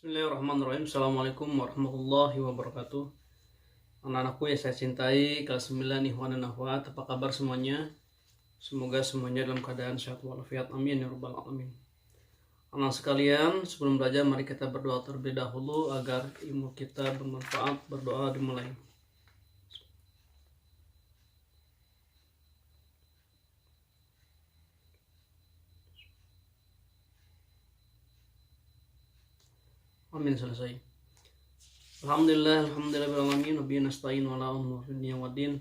Bismillahirrahmanirrahim. Assalamualaikum warahmatullahi wabarakatuh. Anak-anakku yang saya cintai, kelas 9 ikhwan dan akhwat, apa kabar semuanya? Semoga semuanya dalam keadaan sehat walafiat. Amin ya rabbal alamin. Anak sekalian, sebelum belajar mari kita berdoa terlebih dahulu agar ilmu kita bermanfaat. Berdoa dimulai. Amin, selesai. Alhamdulillah, alhamdulillahirrahmanirrahim. Nabi nasta'in wa ala umur dunia wa din.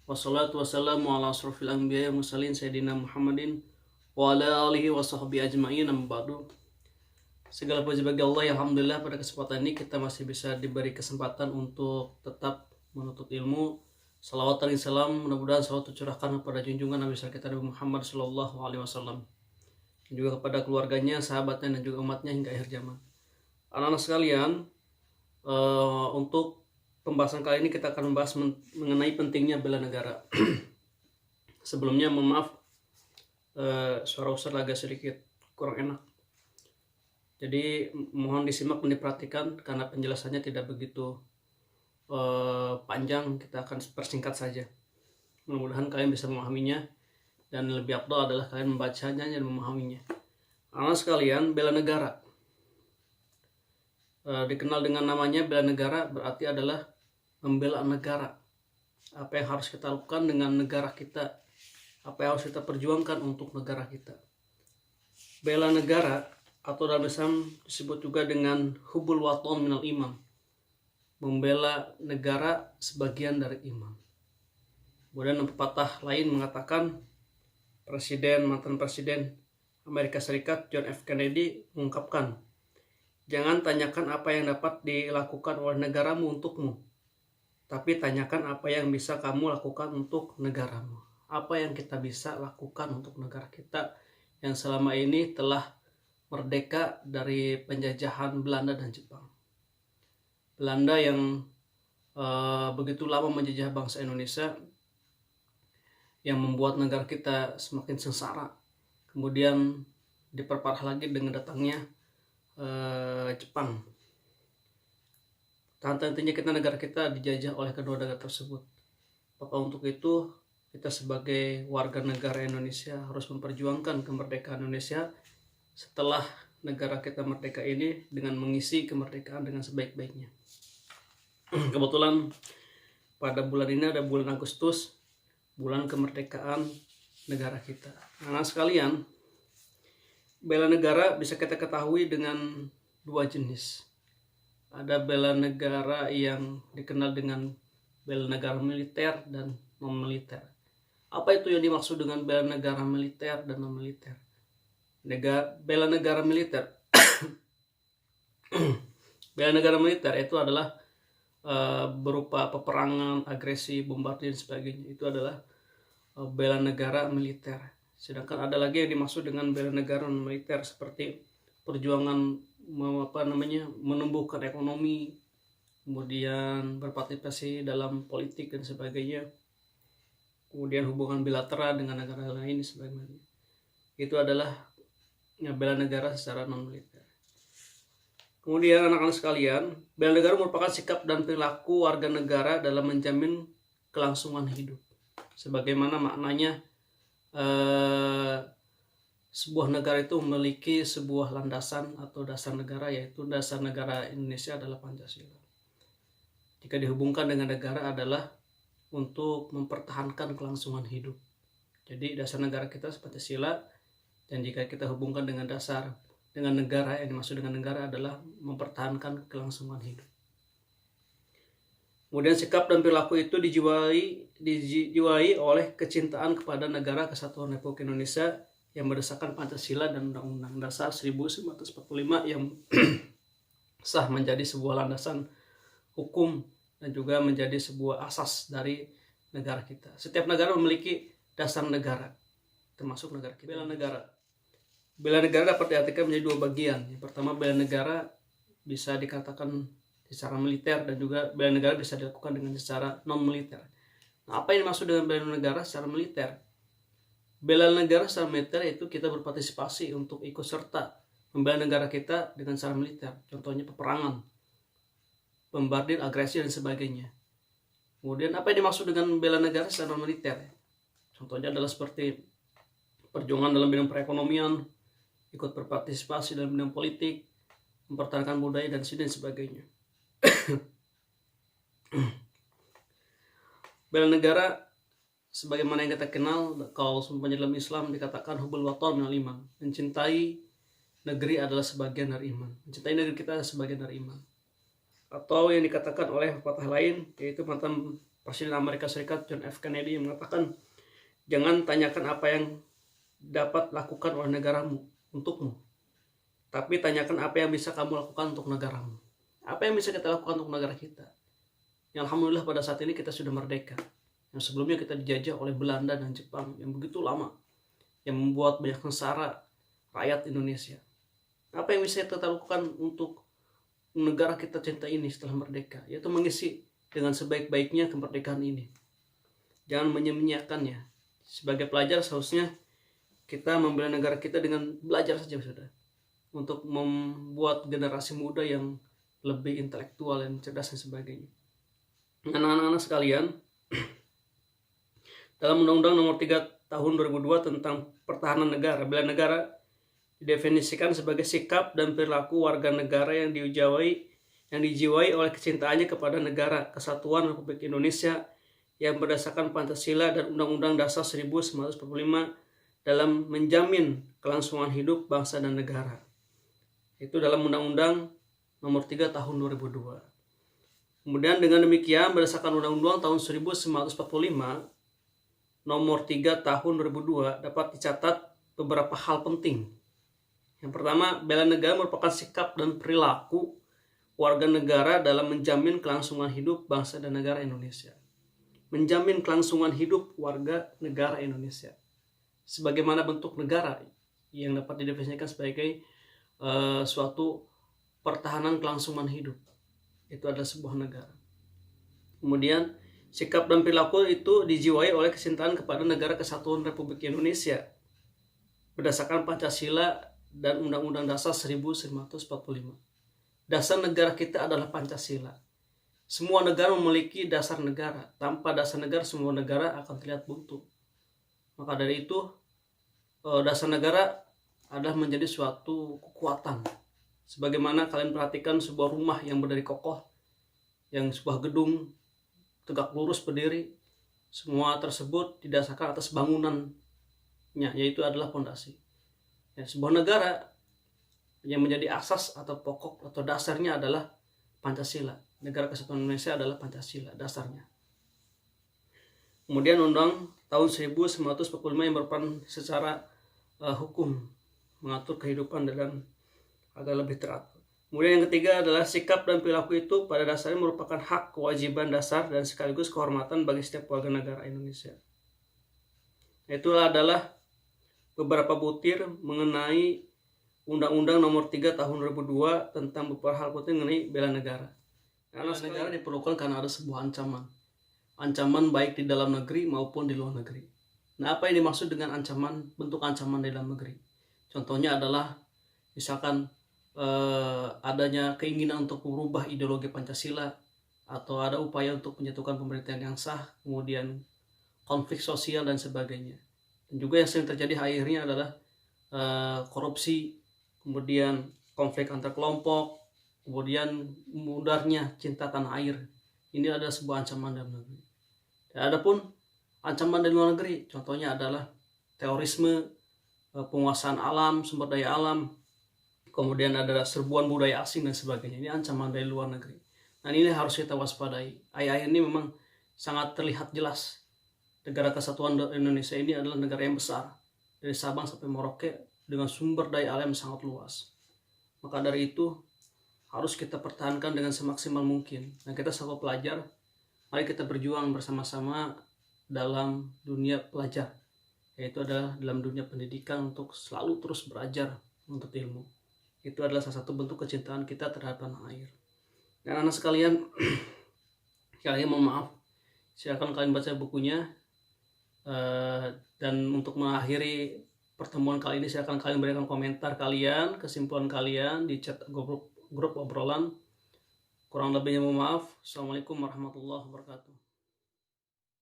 Wassalatu wassalamu ala asrafil anbiya wa mursalin sayyidina Muhammadin wa ala alihi wa sahbihi ajma'in. Amma ba'du. Segala puji bagi Allah ya, alhamdulillah pada kesempatan ini kita masih bisa diberi kesempatan untuk tetap menuntut ilmu. Salawat dan salam mudah-mudahan selalu tercurahkan kepada junjungan Nabi kita Nabi Muhammad sallallahu alaihi wasallam, dan juga kepada keluarganya, sahabatnya, dan juga umatnya hingga akhir zaman. Anak-anak sekalian, untuk pembahasan kali ini kita akan membahas mengenai pentingnya bela negara. Sebelumnya mohon maaf, suara Ustaz agak sedikit kurang enak, jadi mohon disimak dan diperhatikan karena penjelasannya tidak begitu panjang. Kita akan persingkat saja. Mudah-mudahan kalian bisa memahaminya, dan lebih afdal adalah kalian membacanya dan memahaminya. Anak sekalian, bela negara dikenal dengan namanya bela negara, berarti adalah membela negara. Apa yang harus kita lakukan dengan negara kita, apa yang harus kita perjuangkan untuk negara kita. Bela negara atau dalam Islam disebut juga dengan hubbul waton minal iman, membela negara sebagian dari iman. Kemudian pepatah lain mengatakan, mantan presiden Amerika Serikat John F. Kennedy mengungkapkan, jangan tanyakan apa yang dapat dilakukan oleh negaramu untukmu, tapi tanyakan apa yang bisa kamu lakukan untuk negaramu. Apa yang kita bisa lakukan untuk negara kita yang selama ini telah merdeka dari penjajahan Belanda dan Jepang. Belanda yang begitu lama menjajah bangsa Indonesia, yang membuat negara kita semakin sengsara. Kemudian diperparah lagi dengan datangnya Jepang. Intinya negara kita dijajah oleh kedua negara tersebut. Maka untuk itu kita sebagai warga negara Indonesia harus memperjuangkan kemerdekaan Indonesia setelah negara kita merdeka ini dengan mengisi kemerdekaan dengan sebaik-baiknya. Kebetulan pada bulan ini ada bulan Agustus, bulan kemerdekaan negara kita. Nah sekalian, bela negara bisa kita ketahui dengan dua jenis. Ada bela negara yang dikenal dengan bela negara militer dan non-militer. Apa itu yang dimaksud dengan bela negara militer dan non-militer? Bela negara militer bela negara militer itu adalah berupa peperangan, agresi, bombardir dan sebagainya. Itu adalah bela negara militer. Sedangkan ada lagi yang dimaksud dengan bela negara non militer seperti perjuangan menumbuhkan ekonomi, kemudian berpartisipasi dalam politik dan sebagainya, kemudian hubungan bilateral dengan negara lain dan sebagainya. Itu adalah bela negara secara non militer. Kemudian anak-anak sekalian, bela negara merupakan sikap dan perilaku warga negara dalam menjamin kelangsungan hidup. Sebagaimana maknanya, sebuah negara itu memiliki sebuah landasan atau dasar negara, yaitu dasar negara Indonesia adalah Pancasila. Jika dihubungkan dengan negara adalah untuk mempertahankan kelangsungan hidup. Jadi dasar negara kita Pancasila, dan jika kita hubungkan dengan negara, yang dimaksud dengan negara adalah mempertahankan kelangsungan hidup. Kemudian sikap dan perilaku itu dijiwai oleh kecintaan kepada negara kesatuan Republik Indonesia yang berdasarkan Pancasila dan Undang-Undang Dasar 1945 yang sah menjadi sebuah landasan hukum dan juga menjadi sebuah asas dari negara kita. Setiap negara memiliki dasar negara, termasuk negara kita. Bela negara dapat diartikan menjadi dua bagian. Yang pertama, bela negara bisa dikatakan secara militer, dan juga bela negara bisa dilakukan dengan secara non militer. Nah, apa yang dimaksud dengan bela negara secara militer? Bela negara secara militer itu kita berpartisipasi untuk ikut serta membela negara kita dengan cara militer, contohnya peperangan, bombardir, agresi, dan sebagainya. Kemudian apa yang dimaksud dengan membela negara secara militer? Contohnya adalah seperti perjuangan dalam bidang perekonomian, ikut berpartisipasi dalam bidang politik, mempertahankan budaya, dan sebagainya. Bela negara sebagaimana yang kita kenal, kalau semuanya dalam Islam dikatakan hubbul watan minal iman. Mencintai negeri adalah sebagian dari iman. Mencintai negeri kita adalah sebagian dari iman. Atau yang dikatakan oleh pepatah lain, yaitu mantan Presiden Amerika Serikat John F. Kennedy yang mengatakan, jangan tanyakan apa yang dapat lakukan oleh negaramu untukmu, tapi tanyakan apa yang bisa kamu lakukan untuk negaramu. Apa yang bisa kita lakukan untuk negara kita? Yang alhamdulillah pada saat ini kita sudah merdeka. Yang sebelumnya kita dijajah oleh Belanda dan Jepang yang begitu lama, yang membuat banyak sengsara rakyat Indonesia. Apa yang bisa kita lakukan untuk negara kita cinta ini setelah merdeka? Yaitu mengisi dengan sebaik-baiknya kemerdekaan ini. Jangan menyia-nyiakannya. Sebagai pelajar seharusnya kita membela negara kita dengan belajar saja sudah, untuk membuat generasi muda yang lebih intelektual dan cerdas dan sebagainya. Anak-anak sekalian, dalam Undang-Undang Nomor 3 Tahun 2002 tentang Pertahanan Negara, bela negara didefinisikan sebagai sikap dan perilaku warga negara yang dijiwai oleh kecintaannya kepada negara kesatuan Republik Indonesia yang berdasarkan Pancasila dan Undang-Undang Dasar 1945 dalam menjamin kelangsungan hidup bangsa dan negara. Itu dalam Undang-Undang Nomor 3 Tahun 2002. Kemudian dengan demikian berdasarkan Undang-Undang tahun 1945 Nomor 3 Tahun 2002 dapat dicatat beberapa hal penting. Yang pertama, bela negara merupakan sikap dan perilaku warga negara dalam menjamin kelangsungan hidup bangsa dan negara Indonesia. Menjamin kelangsungan hidup warga negara Indonesia. Sebagaimana bentuk negara yang dapat didefinisikan sebagai suatu pertahanan kelangsungan hidup. Itu adalah sebuah negara. Kemudian, sikap dan perilaku itu dijiwai oleh kecintaan kepada negara kesatuan Republik Indonesia berdasarkan Pancasila dan Undang-Undang Dasar 1945. Dasar negara kita adalah Pancasila. Semua negara memiliki dasar negara. Tanpa dasar negara, semua negara akan terlihat buntu. Maka dari itu, dasar negara adalah menjadi suatu kekuatan. Sebagaimana kalian perhatikan sebuah rumah yang berdiri kokoh, yang sebuah gedung tegak lurus berdiri, semua tersebut didasarkan atas bangunannya, yaitu adalah fondasi. Ya, sebuah negara yang menjadi asas atau pokok atau dasarnya adalah Pancasila. Negara Kesatuan Indonesia adalah Pancasila dasarnya. Kemudian Undang tahun 1945 yang merupakan secara hukum mengatur kehidupan dan agar lebih teratur. Kemudian yang ketiga adalah sikap dan perilaku itu pada dasarnya merupakan hak kewajiban dasar dan sekaligus kehormatan bagi setiap warga negara Indonesia. Itulah adalah beberapa butir mengenai Undang-Undang Nomor 3 Tahun 2002 tentang beberapa hal penting mengenai bela negara. Karena negara diperlukan karena ada sebuah ancaman. Ancaman baik di dalam negeri maupun di luar negeri. Nah, apa yang dimaksud dengan ancaman, bentuk ancaman di dalam negeri? Contohnya adalah misalkan adanya keinginan untuk merubah ideologi Pancasila, atau ada upaya untuk menjatuhkan pemerintahan yang sah, kemudian konflik sosial dan sebagainya. Dan juga yang sering terjadi akhirnya adalah korupsi, kemudian konflik antar kelompok, kemudian mudarnya cinta tanah air. Ini adalah sebuah ancaman dalam negeri. Dan adapun ancaman dari luar negeri, contohnya adalah terorisme, penguasaan alam, sumber daya alam, kemudian ada serbuan budaya asing dan sebagainya. Ini ancaman dari luar negeri. Dan ini harus kita waspadai. Akhir-akhir ini memang sangat terlihat jelas. Negara Kesatuan Indonesia ini adalah negara yang besar. Dari Sabang sampai Merauke dengan sumber daya alam yang sangat luas. Maka dari itu harus kita pertahankan dengan semaksimal mungkin. Dan kita selalu pelajar, mari kita berjuang bersama-sama dalam dunia pelajar. Yaitu adalah dalam dunia pendidikan untuk selalu terus belajar untuk ilmu. Itu adalah salah satu bentuk kecintaan kita terhadap tanah air. Dan anak sekalian, sekali lagi mohon maaf, silakan kalian baca bukunya. Dan untuk mengakhiri pertemuan kali ini. Silakan kalian berikan komentar kalian, kesimpulan kalian di chat grup obrolan. Kurang lebihnya mohon maaf. Assalamualaikum warahmatullahi wabarakatuh.